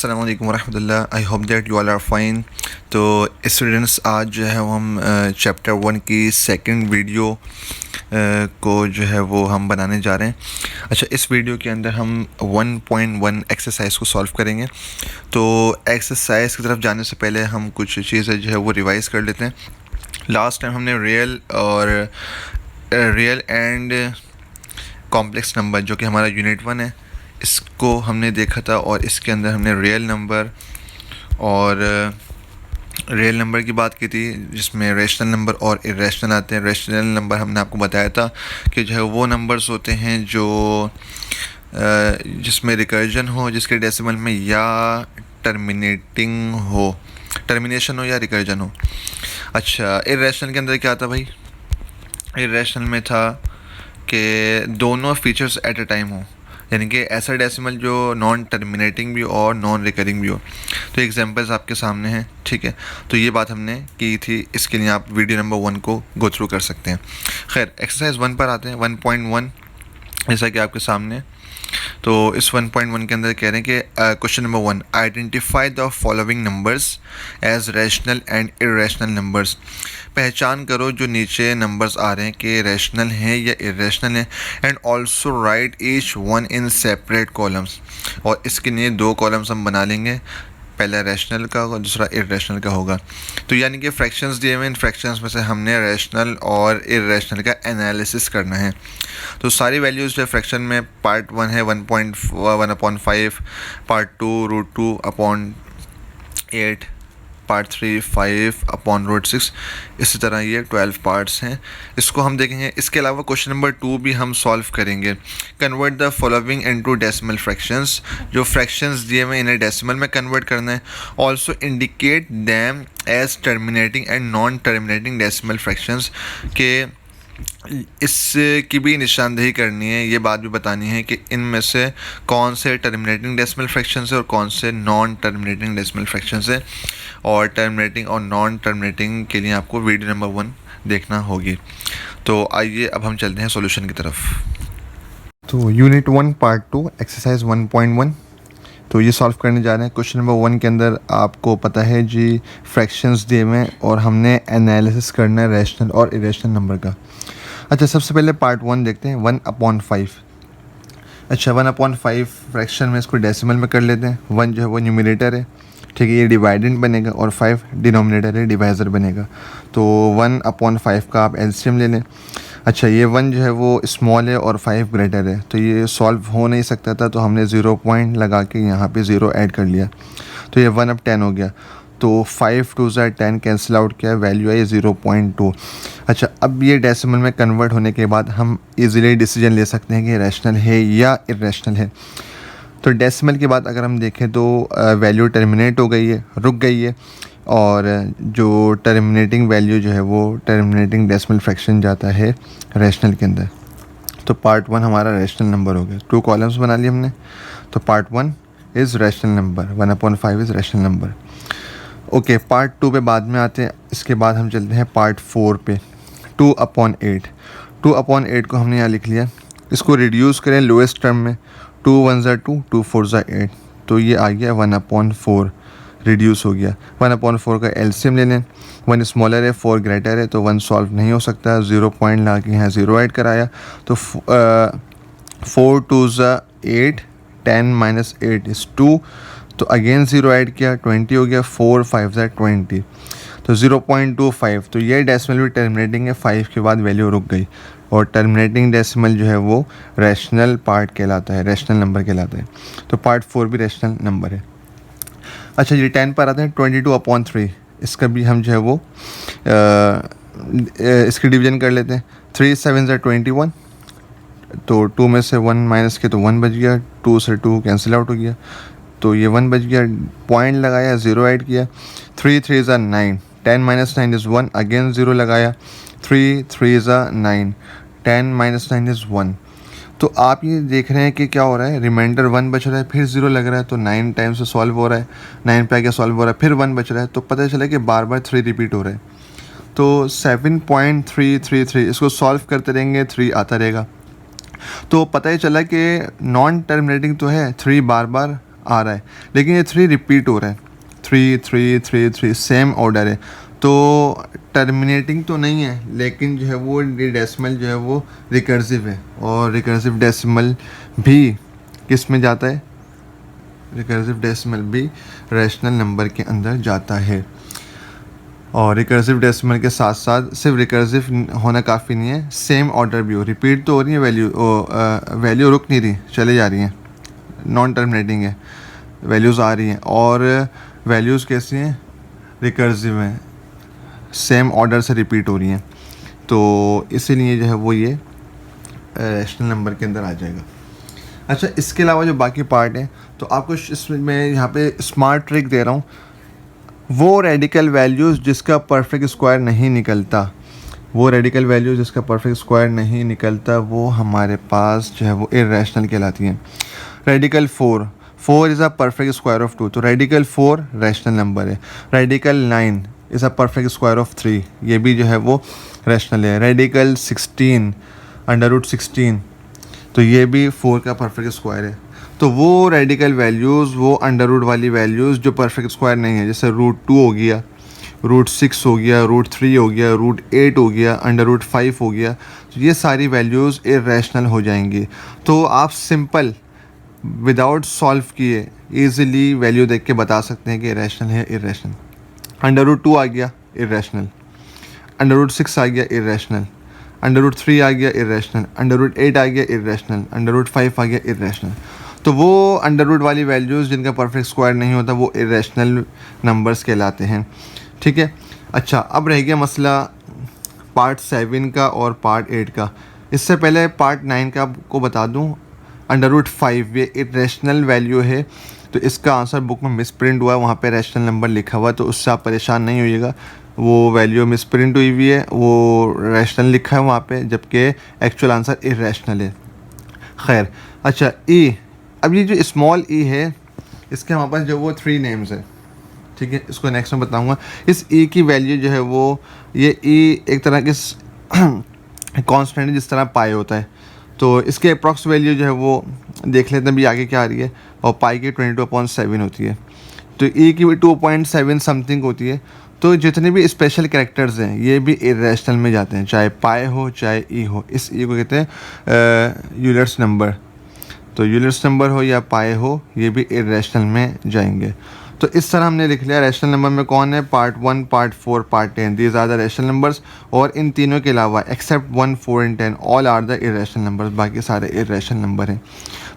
अस्सलाम वालेकुम रहमतुल्लाह। I hope that you all are fine. तो स्टूडेंट्स, आज जो है वो हम चैप्टर 1 की सेकंड वीडियो को जो है वो हम बनाने जा रहे हैं। अच्छा, इस वीडियो के अंदर हम 1.1 एक्सरसाइज को सॉल्व करेंगे। तो एक्सरसाइज की तरफ जाने से पहले हम कुछ चीज़ें जो है वो रिवाइज़ कर लेते हैं। लास्ट टाइम हमने रियल एंड कॉम्प्लेक्स नंबर, जो कि हमारा यूनिट 1 है, इसको हमने देखा था। और इसके अंदर हमने रियल नंबर की बात की थी, जिसमें रेशनल नंबर और इरेशनल आते हैं। रेशनल नंबर हमने आपको बताया था कि जो है वो नंबर्स होते हैं जो जिसमें रिकर्जन हो, जिसके डेसिमल में या टर्मिनेशन हो या रिकर्जन हो। अच्छा, इरेशनल के अंदर क्या था भाई? इरेशनल में था कि दोनों फीचर्स एट अ टाइम हो, यानी कि ऐसा डेसिमल जो नॉन टर्मिनेटिंग भी हो और नॉन रिकरिंग भी हो। तो एग्जांपल्स आपके सामने हैं, ठीक है। तो ये बात हमने की थी, इसके लिए आप वीडियो नंबर 1 को गो थ्रू कर सकते हैं। खैर, एक्सरसाइज 1 पर आते हैं। 1.1 जैसा कि आपके सामने। तो इस 1.1 के अंदर कह रहे हैं कि question number 1, identify the following numbers as rational and irrational numbers. पहचान करो जो नीचे नंबर्स आ रहे हैं कि रैशनल हैं या इरेशनल हैं, and also right each one in separate columns. और इसके लिए 2 कॉलम्स हम बना लेंगे, पहला रैशनल का और दूसरा इरेशनल का होगा। तो यानी कि फ्रैक्शंस दिए हुए, इन फ्रैक्शंस में से हमने रैशनल और इरेशनल का एनालिसिस करना है। तो सारी वैल्यूज़ जो फ्रैक्शन में, पार्ट 1 है 1.1/5, पार्ट 2 √2/8, पार्ट 3 5/√6, इसी तरह ये 12 पार्ट्स हैं। इसको हम देखेंगे। इसके अलावा क्वेश्चन नंबर 2 भी हम सॉल्व करेंगे। Convert the following into decimal fractions. जो फ्रैक्शंस दिए हुए इन्हें डेसिमल में कन्वर्ट करना है। Also indicate them as terminating and non terminating decimal fractions के इसकी भी निशानदेही करनी है। ये बात भी बतानी है कि इनमें से कौन से टर्मिनेटिंग डेसिमल फ्रैक्शन है और कौन से नॉन टर्मिनेटिंग डेसिमल फ्रैक्शन है। और टर्मिनेटिंग और नॉन टर्मिनेटिंग के लिए आपको वीडियो नंबर 1 देखना होगी। तो आइए अब हम चलते हैं सॉल्यूशन की तरफ। तो यूनिट 1 पार्ट 2 एक्सरसाइज 1.1, तो ये सॉल्व करने जा रहे हैं। क्वेश्चन नंबर 1 के अंदर आपको पता है जी, फ्रैक्शंस दिए हुए हैं और हमने एनालिसिस करना है रैशनल और इरेशनल नंबर का। अच्छा, सबसे पहले पार्ट 1 देखते हैं, 1/5। अच्छा, 1/5 फ्रैक्शन में इसको डेसिमल में कर लेते हैं। 1 जो है वो न्यूमरेटर है, ठीक है, ये डिवाइडेंट बनेगा, और 5 डिनोमिनेटर है, डिवाइज़र बनेगा। तो 1/5 का आप एलसीएम ले लें। अच्छा, ये 1 जो है वो स्मॉल है और 5 ग्रेटर है, तो ये सॉल्व हो नहीं सकता था, तो हमने 0 पॉइंट लगा के यहाँ पे 0 ऐड कर लिया, तो ये 1/10 हो गया। तो 5 2 10 कैंसिल आउट किया, वैल्यू है 0.2। अच्छा, अब ये डेसिमल में कन्वर्ट होने के बाद हम इजीली डिसीजन ले सकते हैं कि रैशनल है या इरेशनल है। तो डेसिमल के बाद अगर हम देखें तो वैल्यू टर्मिनेट हो गई है, रुक गई है, और जो टर्मिनेटिंग वैल्यू जो है वो टर्मिनेटिंग डेसिमल फ्रैक्शन जाता है रैशनल के अंदर। तो पार्ट 1 हमारा रैशनल नंबर हो गया। 2 कॉलम्स बना लिए हमने। तो part 1 is rational number, 1/5 is rational number. Okay, part 2 पे बाद में आते हैं। इसके बाद हम चलते हैं पार्ट 4 पे, 2/8। 2/8 को हमने यहाँ लिख लिया। इसको रिड्यूस करें लोएस्ट टर्म में, 2 1 2, 2 4 8, तो ये आ गया 1/4 रिड्यूस हो गया। 1/4 का एलसीएम ले लें। 1 स्मॉलर है, 4 ग्रेटर है, तो 1 सॉल्व नहीं हो सकता। 0 पॉइंट ला के यहाँ 0 ऐड कराया, तो 4 2 8, 10 - 8 इज़ 2, तो अगेन 0 ऐड किया, 20 हो गया। 4 5 20, तो 0.25। तो ये डेसिमल भी टर्मिनेटिंग है, 5 के बाद वैल्यू रुक गई, और टर्मिनेटिंग डेसिमल जो है वो रैशनल पार्ट कहलाता है, रैशनल नंबर कहलाता है। तो पार्ट 4 भी रैशनल नंबर है। अच्छा, ये 10 पर आते हैं, 22/3। इसका भी हम जो है वो इसकी डिवीजन कर लेते हैं। 3 7 21, तो 2 में से 1 माइनस के तो 1 बच गया, 2 से 2 कैंसिल आउट हो गया, तो ये 1 बच गया। पॉइंट लगाया, 0 ऐड किया। 3 3 9, 10 - 9 इज़ 1, अगेन 0 लगाया। 3 3 9, 10 - 9 इज़ 1। तो आप ये देख रहे हैं कि क्या हो रहा है, रिमाइंडर 1 बच रहा है, फिर 0 लग रहा है, तो 9 टाइम्स से सॉल्व हो रहा है। 9 पे आके सॉल्व हो रहा है, फिर 1 बच रहा है, तो पता चला कि बार बार 3 रिपीट हो रहा है। तो 7.333 इसको सॉल्व करते रहेंगे, 3 आता रहेगा। तो पता ही चला कि नॉन टर्मिनेटिंग तो है, 3 बार बार आ रहा है, लेकिन ये 3 रिपीट हो रहा है, 3 3 3 3 सेम ऑर्डर है, तो टर्मिनेटिंग तो नहीं है, लेकिन जो है वो ये डेसिमल जो है वो रिकर्सिव है, और रिकर्सिव डेसिमल भी किस में जाता है, रिकर्सिव डेसिमल भी रैशनल नंबर के अंदर जाता है। और रिकर्सिव डेसिमल के साथ साथ सिर्फ रिकर्सिव होना काफ़ी नहीं है, सेम ऑर्डर भी हो, रिपीट तो हो रही है, वैल्यू रुक नहीं रही, चले जा रही हैं, नॉन टर्मिनेटिंग है, वैल्यूज़ आ रही हैं, और वैल्यूज़ कैसी हैं, रिकर्सिव हैं, सेम ऑर्डर से रिपीट हो रही हैं, तो इसीलिए जो है वो ये रैशनल नंबर के अंदर आ जाएगा। अच्छा, इसके अलावा जो बाकी पार्ट है, तो आपको इसमें मैं यहाँ पे स्मार्ट ट्रिक दे रहा हूँ, वो रेडिकल वैल्यूज़ जिसका परफेक्ट स्क्वायर नहीं निकलता, वो रेडिकल वैल्यूज़ जिसका परफेक्ट स्क्वायर नहीं निकलता, वो हमारे पास जो है वो इर्रेशनल कहलाती हैं। Radical 4 is a perfect square of 2, तो रेडिकल 4 रैशनल नंबर है। Radical 9 is a perfect square of 3, ये भी जो है वो रैशनल है। रेडिकल 16 √16, तो ये भी 4 का परफेक्ट स्क्वायर है। तो वो रेडिकल वैल्यूज़, वो अंडर रूट वाली वैल्यूज़ जो परफेक्ट स्क्वायर नहीं है, जैसे √2 हो गया, √6 हो गया, √3 हो गया, √8 हो गया, √5 हो गया, तो ये सारी वैल्यूज़ इर्रेशनल हो जाएंगी। तो आप सिंपल विदाउट सॉल्व किए ईज़िली वैल्यू देख के बता सकते हैं कि इर्रेशनल है, इर्रेशनल। √2 आ गया, इर्रेशनल। √6 आ गया, इर्रेशनल। √3 आ गया, इर्रेशनल। √8 आ गया, इर्रेशनल। √5 आ गया, इर्रेशनल। तो वो अंडर रूट वाली वैल्यूज़ जिनका परफेक्ट स्क्वायर नहीं होता, वो इर्रेशनल नंबर्स कहलाते हैं। ठीक है। अच्छा, अब रह गया मसला पार्ट 7 का और पार्ट 8 का। इससे पहले पार्ट 9 का आपको बता दूं, √5 ये इर्रेशनल वैल्यू है, तो इसका आंसर बुक में मिसप्रिंट हुआ है, वहाँ पे रैशनल नंबर लिखा हुआ है, तो उससे आप परेशान नहीं होइएगा, वो वैल्यू मिसप्रिंट हुई हुई है, वो रैशनल लिखा है वहाँ पे, जबकि एक्चुअल आंसर इर्रेशनल है। खैर, अच्छा, ई, अब ये जो स्मॉल ई है, इसके हमारे पास जो वो 3 नेम्स है, ठीक है, इसको नेक्स्ट में बताऊंगा। इस ई की वैल्यू जो है वो, ये ई एक तरह के कांस्टेंट है, जिस तरह पाई होता है, तो इसके अप्रॉक्स वैल्यू जो है वो देख लेते हैं भी आगे क्या आ रही है, और पाई की 22.7 होती है, तो ई की भी 2.7 समथिंग होती है। तो जितने भी स्पेशल कैरेक्टर्स हैं ये भी इर्रेशनल में जाते हैं, चाहे पाई हो चाहे ई हो। इस ई को कहते हैं यूलर्स नंबर, तो यूलर्स नंबर हो या पाए हो, ये भी इर्रेशनल में जाएंगे। तो इस तरह हमने लिख लिया रैशनल नंबर में कौन है, part 1, part 4, part 10, these are the rational numbers, और इन तीनों के अलावा except 1, 4 and 10 all are the irrational numbers, बाकी सारे इर्रेशनल नंबर हैं।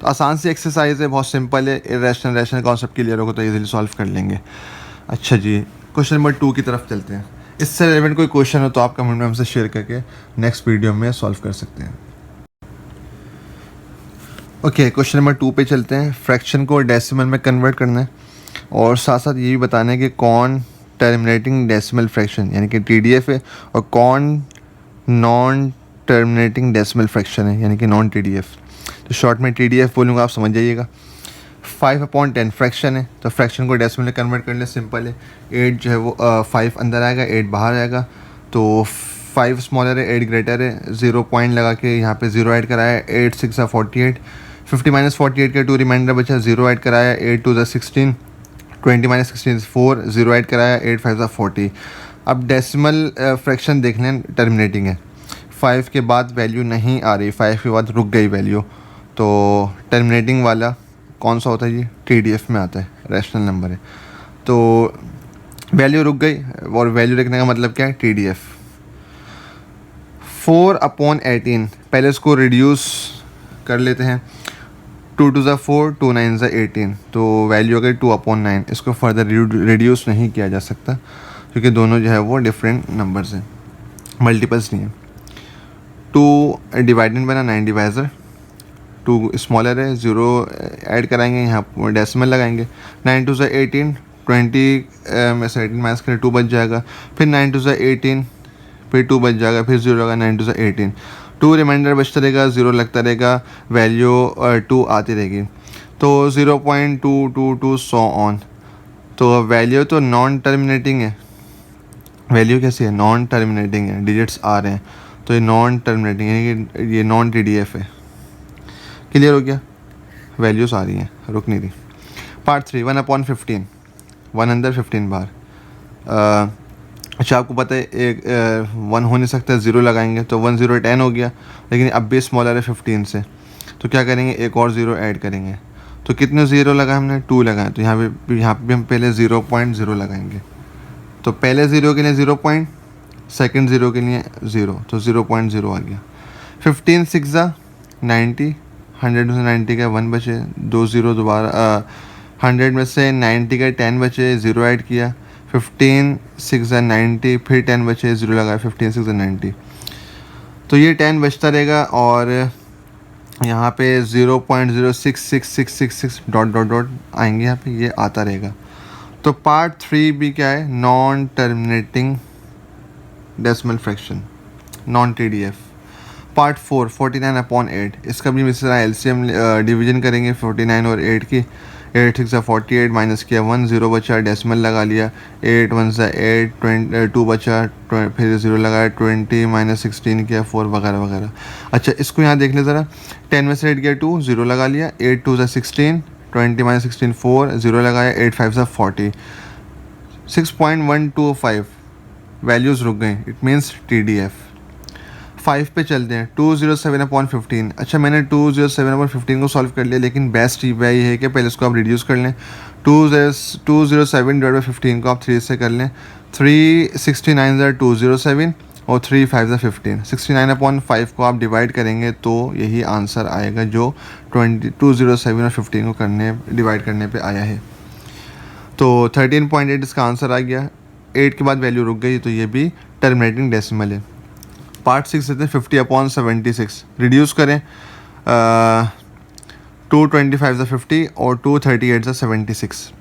तो आसान सी एक्सरसाइज है, बहुत सिंपल है, इर्रेशनल रैशनल कॉन्सेप्ट क्लियर होगा तो ईजिली सॉल्व कर लेंगे। अच्छा जी, क्वेश्चन नंबर 2 की तरफ चलते हैं। इससे रिलेवेंट कोई क्वेश्चन हो तो आप कमेंट में हमसे शेयर करके नेक्स्ट वीडियो में सॉल्व कर सकते हैं। ओके, क्वेश्चन नंबर 2 पे चलते हैं। फ्रैक्शन को डेसिमल में कन्वर्ट करना है, और साथ साथ ये भी बताना है कि कौन टर्मिनेटिंग डेसिमल फ्रैक्शन यानी कि TDF है, और कौन नॉन टर्मिनेटिंग डेसिमल फ्रैक्शन है यानी कि नॉन TDF। तो शॉर्ट में TDF बोलूँगा, आप समझ जाइएगा। 5/10 फ्रैक्शन है, तो फ्रैक्शन को डेसिमल में कन्वर्ट करने सिंपल है। 8 जो है वो 5 अंदर आएगा, 8 बाहर आएगा, तो 5 स्मॉलर है, 8 ग्रेटर है, 0 पॉइंट लगा के यहाँ पे 0 ऐड कराया, 8 6 48, 50 - 48 के 2 रिमाइंडर बचा, 0 ऐड कराया, 8 2 16, 20 - 16 4, 0 ऐड कराया, 8 5 40। अब डेसिमल फ्रैक्शन देख लें, टर्मिनेटिंग है, 5 के बाद वैल्यू नहीं आ रही, 5 के बाद रुक गई वैल्यू, तो टर्मिनेटिंग वाला कौन सा होता है, ये TDF में आता है, रैशनल नंबर है। तो वैल्यू रुक गई, और वैल्यू लिखने का मतलब क्या है, TDF। 4/18, पहले इसको रिड्यूस कर लेते हैं, 2 2 ज़ा 4, 2 9 ज़ा 18, तो वैल्यू हो गई 2/9। इसको फर्दर रिड्यूस नहीं किया जा सकता, क्योंकि दोनों जो है वो डिफरेंट नंबर्स हैं, मल्टीपल्स नहीं है। 2 डिवाइडेड बना 9 डिवाइज़र, 2 स्मॉलर है, 0 ऐड कराएंगे, यहाँ डेसिमल लगाएंगे, 9 2 ज़ा 18, 20 में से 18 माइनस करें 2 बच जाएगा, फिर 9 2 ज़ा 18, फिर 2 बच जाएगा, फिर 0 लगा, 9 2 ज़ा 18, 2 रिमाइंडर बचता रहेगा, 0 लगता रहेगा, वैल्यू 2 आती रहेगी, तो 0.222 सो ऑन। तो वैल्यू तो नॉन टर्मिनेटिंग है, वैल्यू कैसी है, नॉन टर्मिनेटिंग है, डिजिट्स आ रहे हैं, तो ये नॉन टर्मिनेटिंग यानी कि ये नॉन TDF है। क्लियर हो गया, वैल्यूज़ आ रही हैं, रुक नहीं रही। पार्ट 3 1/15, 1 अंदर 15 बाहर। अच्छा आपको पता है एक 1 हो नहीं सकता, 0 लगाएंगे तो 1 0 10 हो गया, लेकिन अब भी स्मॉलर है 15 से, तो क्या करेंगे एक और 0 ऐड करेंगे। तो कितने 0 लगाए हमने, 2 लगाए, तो यहाँ पे भी हम पहले 0.0 लगाएंगे। तो पहले 0 के लिए 0 पॉइंट, सेकेंड 0 के लिए 0, तो 0.0 आ गया। 15 6 90, 100 में से 90 का 1 बचे, 2 0 दोबारा 100 में से 90 का 10 बचे, 0 ऐड किया। 15 6 90, फिर 10 बचे, 0 लगाया, 15 6 90, तो ये 10 बचता रहेगा और यहाँ पे 0.066666 डॉट डॉट डॉट आएंगे, यहाँ पे ये आता रहेगा। तो पार्ट 3 भी क्या है, non terminating decimal fraction, non TDF। Part 4 49/8, इसका भी इस तरह LCM डिवीजन करेंगे 49 और 8 की। 8 6 48, माइनस किया 1, 0 बचा, डेसिमल लगा लिया, 8 1 8, 2 बचा, फिर 0 लगाया, 20 माइनस 16 किया 4 वगैरह वगैरह। अच्छा इसको यहाँ देख ले ज़रा, 10 में से 8 गया 2, 0 लगा लिया, 8 2 16, 20 माइनस 16 4, 0 लगाया, 8 5 40, 6.125 वैल्यूज़ रुक गई, इट मीन्स TDF। 5 पे चलते हैं, 207/15। अच्छा मैंने 207/15 को सॉल्व कर लिया, लेकिन बेस्ट ये है कि पहले इसको आप रिड्यूस कर लें। 207/15 को आप 3 से कर लें, 369 207 और 3 5 15। 69/5 को आप डिवाइड करेंगे तो यही आंसर आएगा जो 207 और 15 को डिवाइड करने पे आया है। तो 13.8 इसका आंसर आ गया। 8 के बाद वैल्यू रुक गई, तो ये भी टर्मिनेटिंग डेसिमल है। पार्ट 6 देते हैं 50/76, रिड्यूस करें 225 50 और 238 76,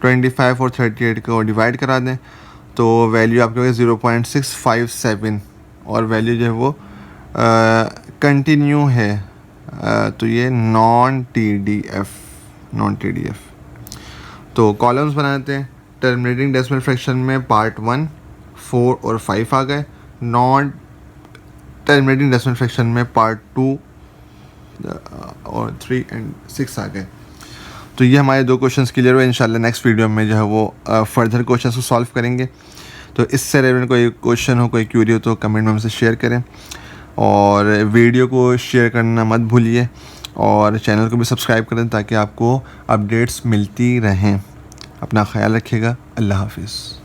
25 और 38 को डिवाइड करा दें तो वैल्यू आपके होगी 0.657 और वैल्यू जो है वो कंटिन्यू है, तो ये नॉन TDF। तो कॉलम्स बनाते हैं। टर्मिनेटिंग डेसिमल फ्रैक्शन में पार्ट 1 4 और 5 आ गए, नॉन टर्मिनेटिंग डेसिमल फ्रैक्शन में पार्ट 2 और 3 एंड 6 आ गए। तो ये हमारे 2 क्वेश्चंस क्लियर हुए। इंशाल्लाह नेक्स्ट वीडियो में जो है वो फर्दर क्वेश्चंस को सॉल्व करेंगे। तो इससे रिलेटेड कोई क्वेश्चन हो, कोई क्यूरी हो तो कमेंट में हमसे शेयर करें और वीडियो को शेयर करना मत भूलिए और चैनल को भी सब्सक्राइब करें ताकि आपको अपडेट्स मिलती रहें। अपना ख्याल रखिएगा। अल्लाह हाफिज़।